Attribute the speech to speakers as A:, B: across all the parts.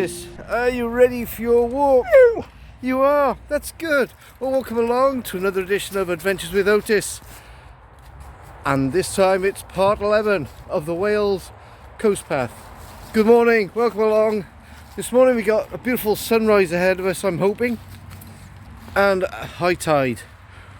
A: Otis, are you ready for your walk? You are, that's good. Well, welcome along to another edition of Adventures with Otis. And this time it's part 11 of the Wales Coast Path. Good morning, welcome along. This morning we got a beautiful sunrise ahead of us, I'm hoping. And a high tide.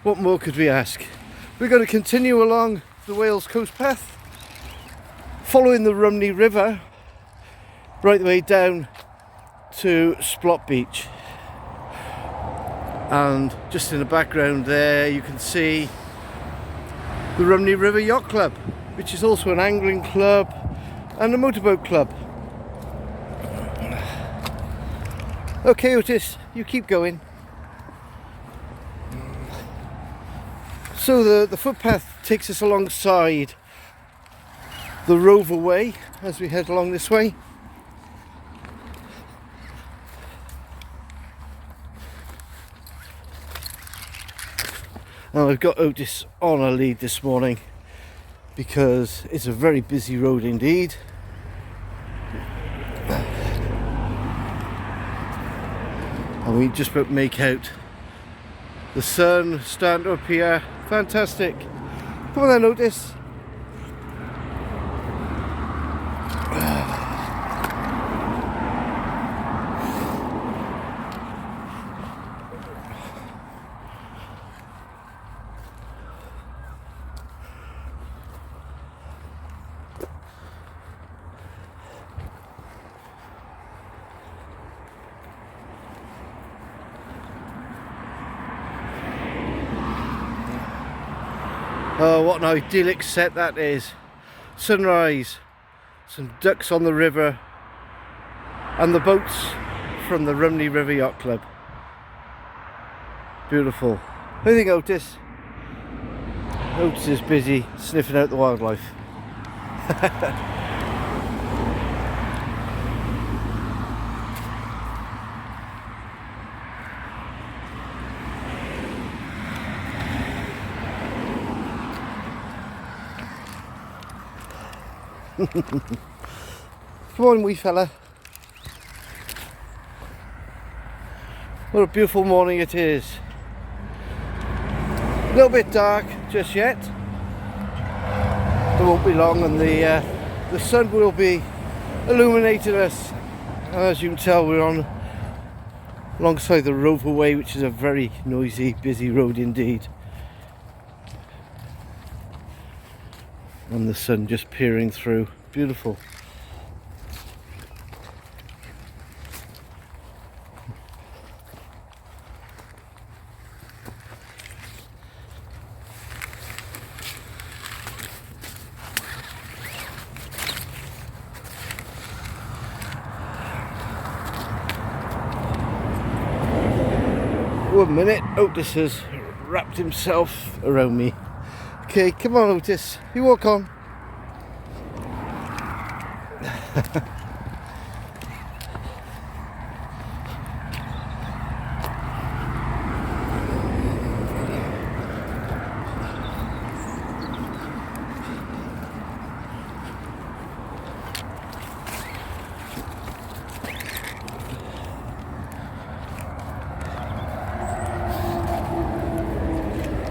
A: What more could we ask? We're going to continue along the Wales Coast Path, following the Rhymney River, right the way down to Splott Beach. And just in the background there you can see the Rhymney River Yacht Club, which is also an angling club and a motorboat club. Okay Otis, you keep going. So the footpath takes us alongside the Rover Way as we head along this way. And I've got Otis on a lead this morning because it's a very busy road indeed. And we just about make out the sun starting to appear. Fantastic. Come on then, Otis. Oh, what an idyllic set that is. Sunrise, some ducks on the river, and the boats from the Rhymney River Yacht Club. Beautiful. What do you think, Otis? Otis is busy sniffing out the wildlife. Come on, wee fella. What a beautiful morning it is. A little bit dark just yet. It won't be long and the sun will be illuminating us. And as you can tell, we're on alongside the Rover Way, which is a very noisy, busy road indeed. And the sun just peering through. Beautiful. One minute, Otis has wrapped himself around me. Okay, come on Otis, you walk on.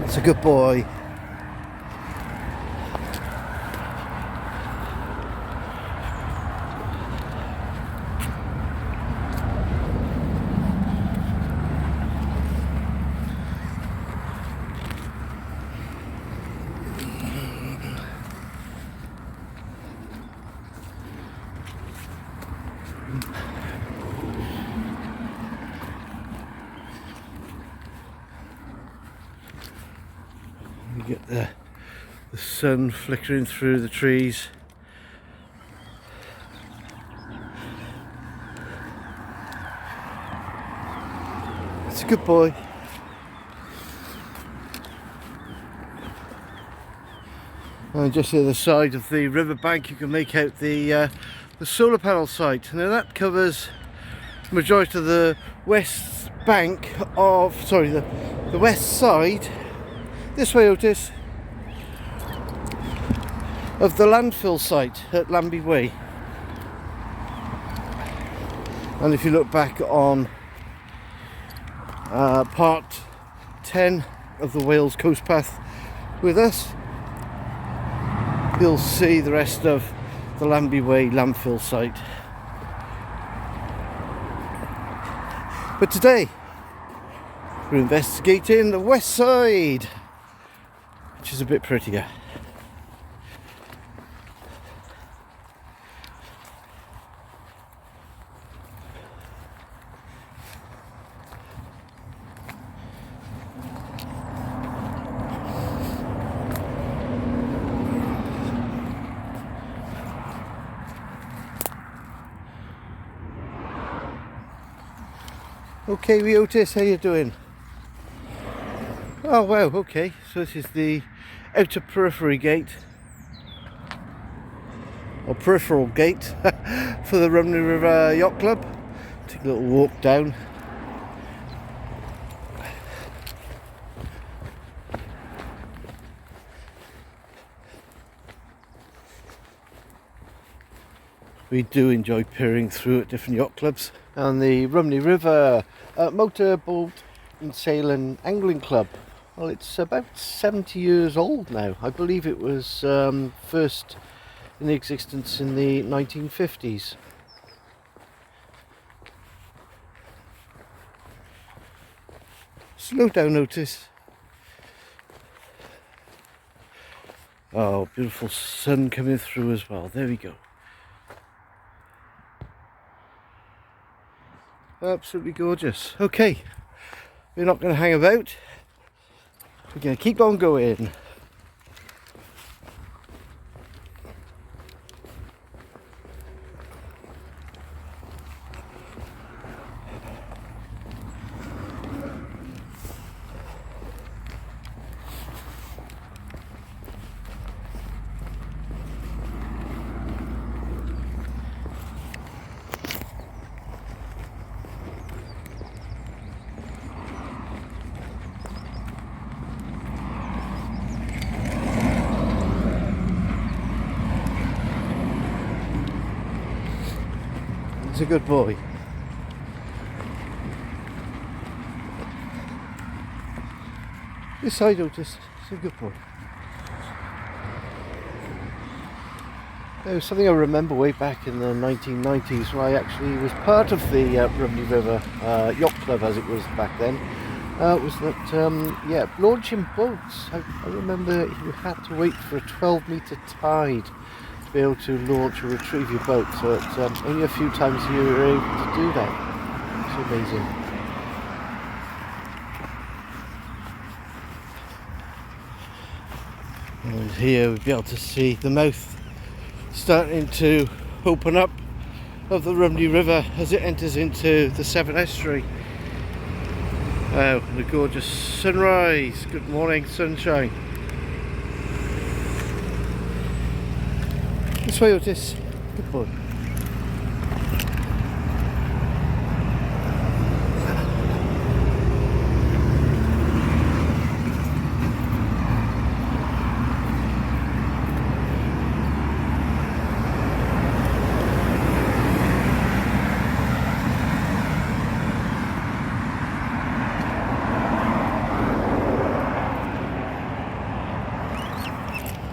A: That's a good boy. You get the sun flickering through the trees. It's a good boy. And just the other side of the riverbank you can make out the solar panel site. Now that covers the majority of the west bank of, sorry, the west side, this way Otis, of the landfill site at Lambie Way. And if you look back on part 10 of the Wales Coast Path with us, you'll see the rest of the Lambie Way landfill site. But today we're investigating the west side, which is a bit prettier. Okay, Otis, how you doing? Oh wow, okay, so this is the outer periphery gate, or peripheral gate for the Rhymney River Yacht Club. Take a little walk down. We do enjoy peering through at different yacht clubs. And the Rhymney River Motorboat and Sailing Angling Club. Well, it's about 70 years old now. I believe it was first in existence in the 1950s. Slow down, Otis. Oh, beautiful sun coming through as well. There we go. Absolutely gorgeous. Okay, we're not going to hang about. We're going to keep on going. He's a good boy. This side, Otis. He's a good boy. There was something I remember way back in the 1990s when I actually was part of the Rhymney River Yacht Club, as it was back then. Was that, yeah, launching boats. I remember you had to wait for a 12-metre tide to be able to launch or retrieve your boat, so it's only a few times a year you were able to do that. It's amazing. And here we'll be able to see the mouth starting to open up of the Rhymney River as it enters into the Severn Estuary. Wow, the gorgeous sunrise. Good morning, sunshine. This way, Otis. Good boy.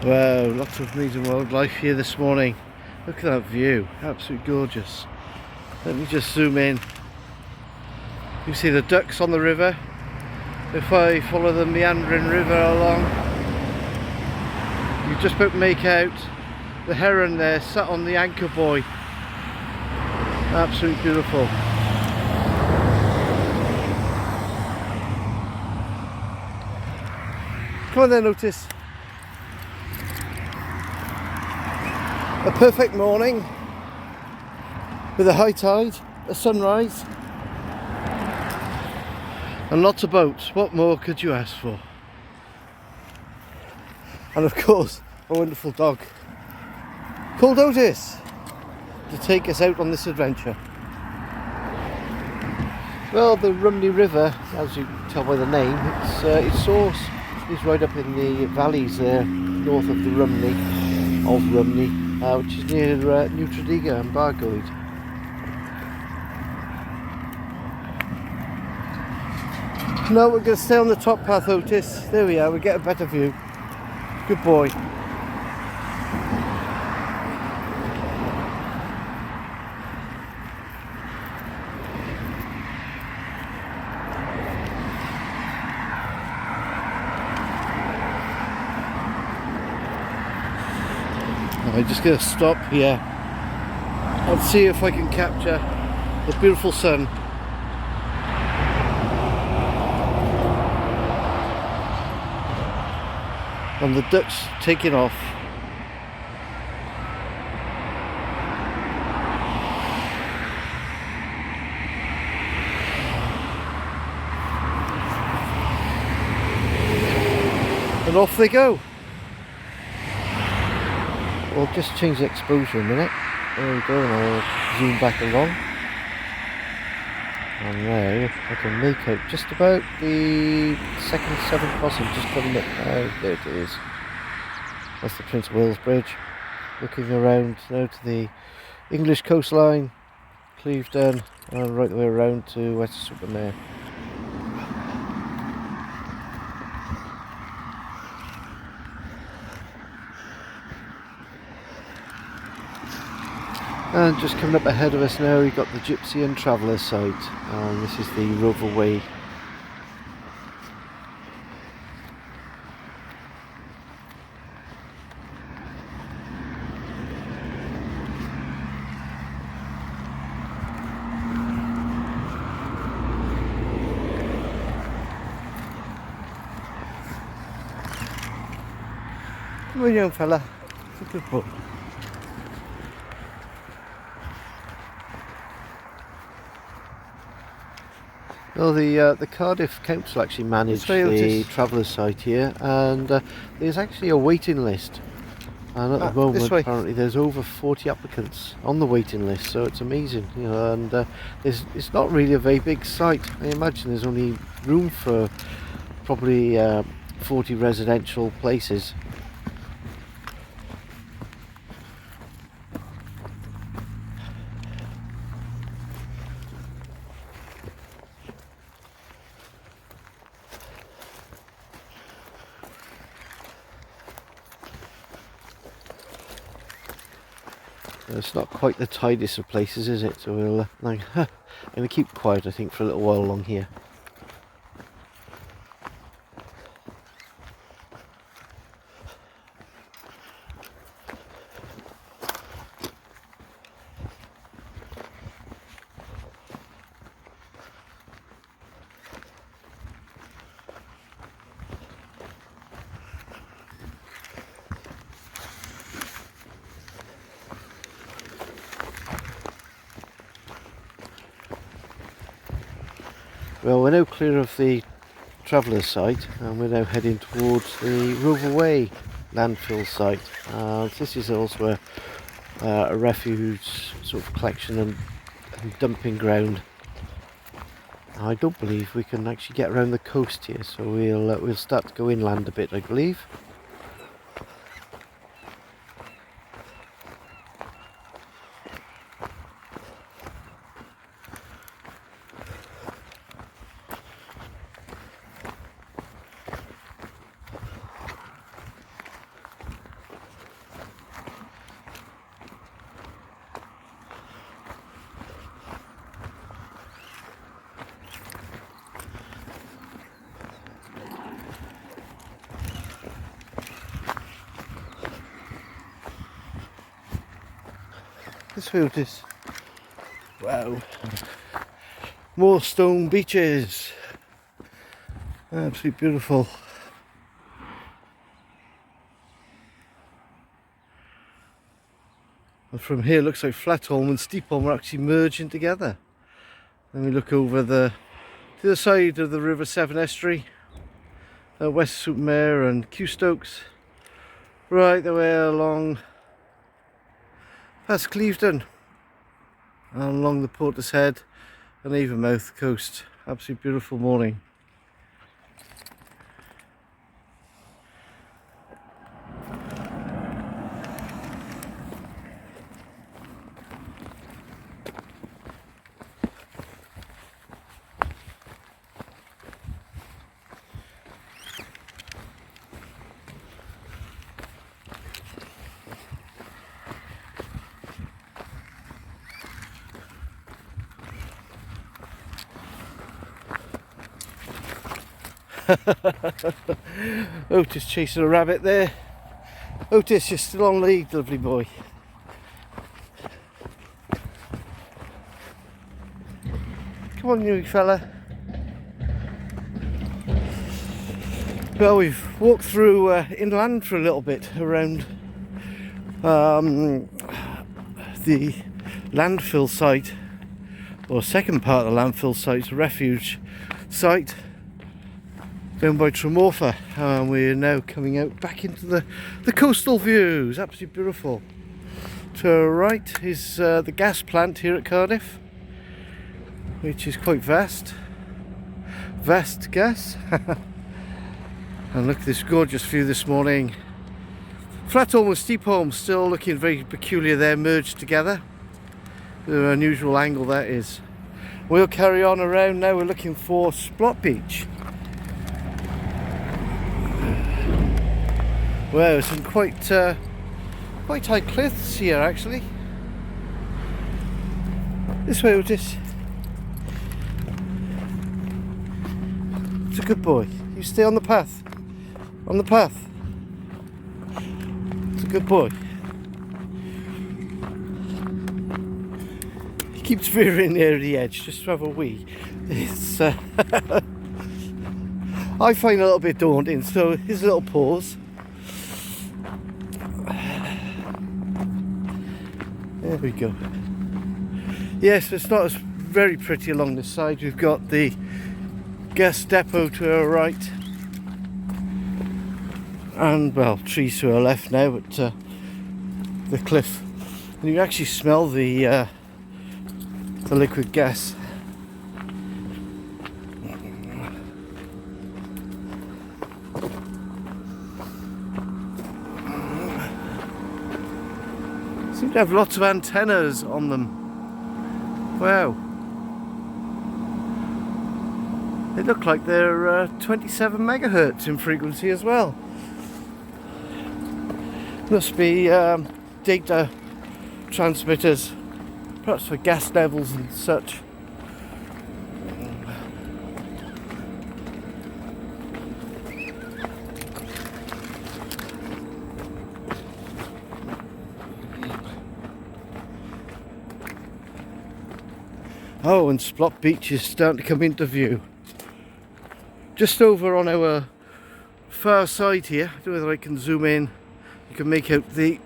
A: Wow, lots of amazing wildlife here this morning. Look at that view, absolutely gorgeous. Let me just zoom in. You can see the ducks on the river. If I follow the meandering river along, you just about make out the heron there sat on the anchor buoy. Absolutely beautiful. Come on then, Otis. A perfect morning with a high tide, a sunrise, and lots of boats. What more could you ask for? And of course, a wonderful dog called Otis to take us out on this adventure. Well, the Rhymney River, as you can tell by the name, its source is right up in the valleys there, north of the Rhymney, which is near Newport and Bargoed. No, we're going to stay on the top path, Otis. There we are, we get a better view. Good boy. I'm just going to stop here and see if I can capture the beautiful sun. And the ducks taking off. And off they go. We'll just change the exposure a minute. There we go, and I'll zoom back along. And now I can make out just about the second Severn crossing, just coming up now. There it is. That's the Prince of Wales Bridge. Looking around now to the English coastline, Clevedon, and right the way around to Estuary. And just coming up ahead of us now, we've got the Gypsy and Traveller site, and this is the Rover Way. Come on, young fella, it's a good boy. Well, the Cardiff Council actually manage the Traveller site here, and there's actually a waiting list. And at the moment, apparently, there's over 40 applicants on the waiting list, so it's amazing, you know. And it's not really a very big site. I imagine there's only room for probably 40 residential places. It's not quite the tidiest of places, is it? So we'll I'm going to keep quiet, I think, for a little while along here. Well, we're now clear of the Traveller site, and we're now heading towards the Rover Way landfill site. This is also a refuge sort of collection and dumping ground. I don't believe we can actually get around the coast here, so we'll start to go inland a bit, I believe. This field is, wow, more stone beaches, absolutely beautiful. And from here it looks like Flatholm and Steepholm are actually merging together. Then we look over to the side of the River Severn Estuary, West Supermare and Cewstokes, right the way along past Clevedon and along the Portishead and Avonmouth coast. Absolutely beautiful morning. Otis chasing a rabbit there. Otis, you're still on lead, lovely boy. Come on, you fella. Well, we've walked through inland for a little bit around the landfill site, or second part of the landfill site's refuge site down by Tremorfa, and we're now coming out back into the coastal views. Absolutely beautiful. To our right is the gas plant here at Cardiff, which is quite vast gas. And look at this gorgeous view this morning. Flat home and steep home still looking very peculiar there, merged together. The unusual angle that is. We'll carry on around now. We're looking for Splott Beach. Well, some quite high cliffs here actually. This way, Otis. It's a good boy. You stay on the path. On the path. It's a good boy. He keeps veering near the edge just to have a wee. It's I find it a little bit daunting, so his little paws. There we go. Yes, it's not as very pretty along this side. We've got the gas depot to our right, and well, trees to our left now, but the cliff, and you actually smell the liquid gas. Seem to have lots of antennas on them. Wow. They look like they're 27 megahertz in frequency as well. Must be data transmitters, perhaps for gas levels and such. Oh, and Splott Beach is starting to come into view. Just over on our far side here. I don't know whether I can zoom in. You can make out the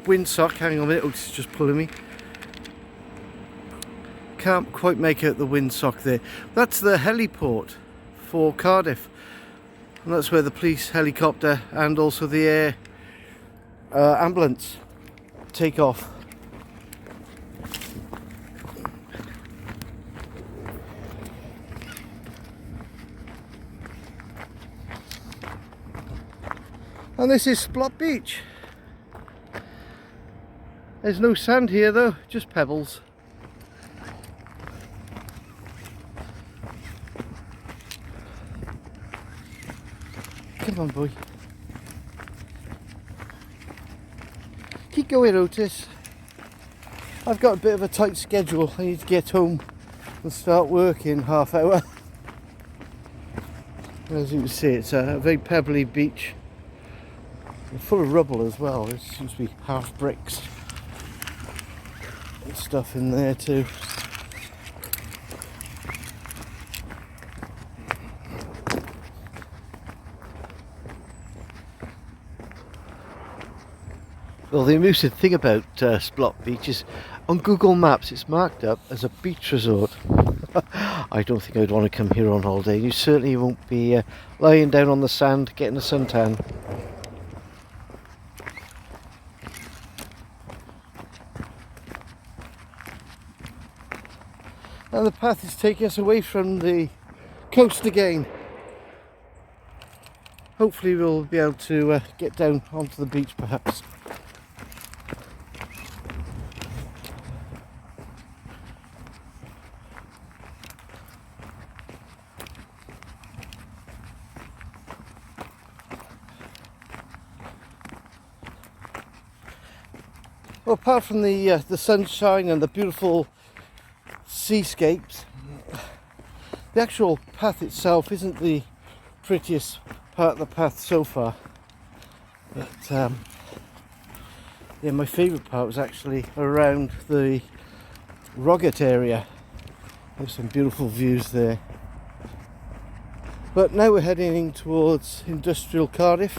A: windsock. Hang on a minute, Otis is just pulling me. Can't quite make out the windsock there. That's the heliport for Cardiff. And that's where the police helicopter and also the air ambulance take off. And this is Splott Beach. There's no sand here though, just pebbles. Come on, boy. Keep going, Otis. I've got a bit of a tight schedule. I need to get home and start work in half hour. As you can see, it's a very pebbly beach. Full of rubble as well. There seems to be half bricks and stuff in there too. Well, the amusing thing about Splott Beach is on Google Maps it's marked up as a beach resort. I don't think I'd want to come here on holiday. You certainly won't be lying down on the sand getting a suntan. And the path is taking us away from the coast again. Hopefully we'll be able to get down onto the beach perhaps. Well, apart from the sunshine and the beautiful seascapes, the actual path itself isn't the prettiest part of the path so far. But yeah, my favourite part was actually around the Roggett area. There's some beautiful views there. But now we're heading towards industrial Cardiff.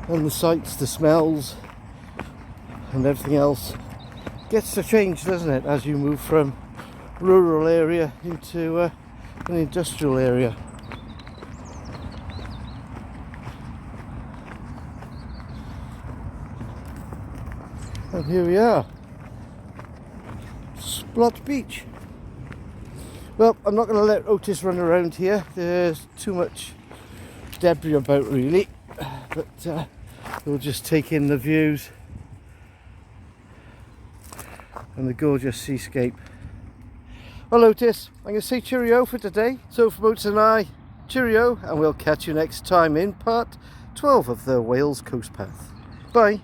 A: And the sights, the smells and everything else gets to change, doesn't it, as you move from rural area into an industrial area. And here we are, Splott Beach. Well, I'm not going to let Otis run around here, there's too much debris about really, but we'll just take in the views and the gorgeous seascape. Well, Otis, I'm going to say cheerio for today. So from Otis and I, cheerio, and we'll catch you next time in part 12 of the Wales Coast Path. Bye.